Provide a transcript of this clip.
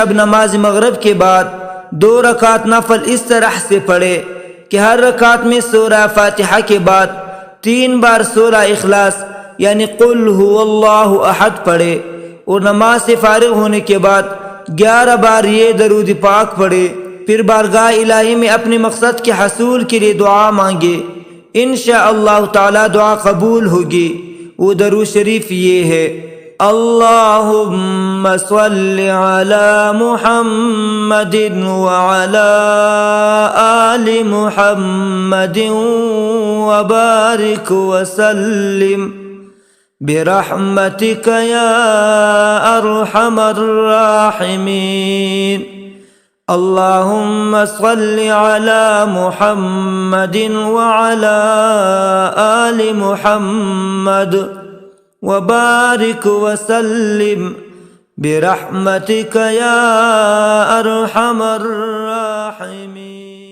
अब नमाज मगरिब के बाद 2 रकात नफल इस तरह से पढ़े कि हर रकात में सूरह फातिहा के बाद 3 बार सूरह इखलास यानी कुल हुवल्लाहु अहद पढ़े और नमाज से फारिग होने के बाद 11 बार ये दरूद पाक पढ़े। फिर बारगाह इलाही में अपने मकसद के हसूल के लिए दुआ मांगे, इंशाअल्लाह ताला दुआ कबूल होगी। वो दरूद शरीफ ये है, अल्लाहुम्मा सल्लि अला मुहम्मदिन व अला आलि मुहम्मदिन व बारिक व सल्लिम बिरहमतिक या अरहमर राहिमीन। अल्लाहुम्मा सल्लि अला मुहम्मदिन व अला आलि मुहम्मद व बारिक व सल्लिम बिरहमतिक या अरहमर राहिमीन।